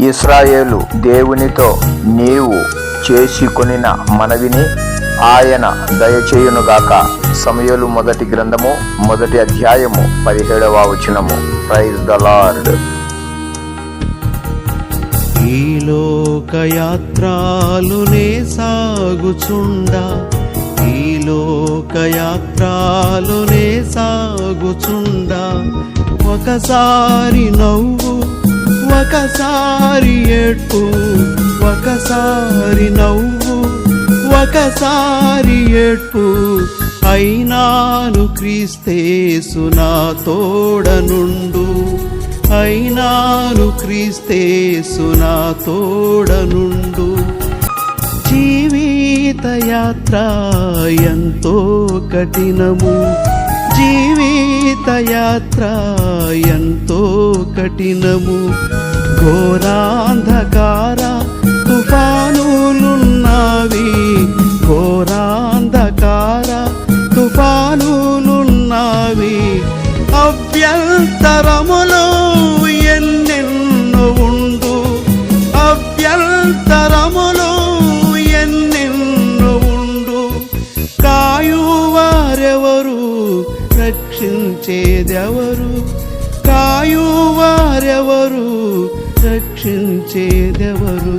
ఇశ్రాయేలు దేవునితో నీవు చేసుకొనిన మనవిని ఆయన దయచేయునుగాక. సమూయేలు మొదటి గ్రంథము 1వ అధ్యాయము 17వ వచనము. Praise the Lord. ఈ లోకయాత్రాలునే సాగుచుండా, ఈ లోకయాత్రాలునే సాగుచుండా, ఒకసారి నవ్వు ఒకసారి ఏడ్పు, ఒకసారి నవ్వు ఒకసారి ఏడ్పు, అయినాను క్రీస్తేసు నా తోడనుండు, అయినాను క్రీస్తేసు నా తోడనుండు. జీవిత యాత్ర ఎంతో కఠినము, జీవిత యాత్ర ఎంతో కఠినము. ఘోరాంధకార తుఫానులున్నవి, ఘోరాంధకార తుఫానులున్నవి. అభ్యంతరములో ఎన్నెన్నో ఉండు, అభ్యంతరములో ఎన్నెన్నో ఉండు. కాయువారెవరు, రక్షించేదెవరు, కాయువారెవరు, రక్షించేదెవరు.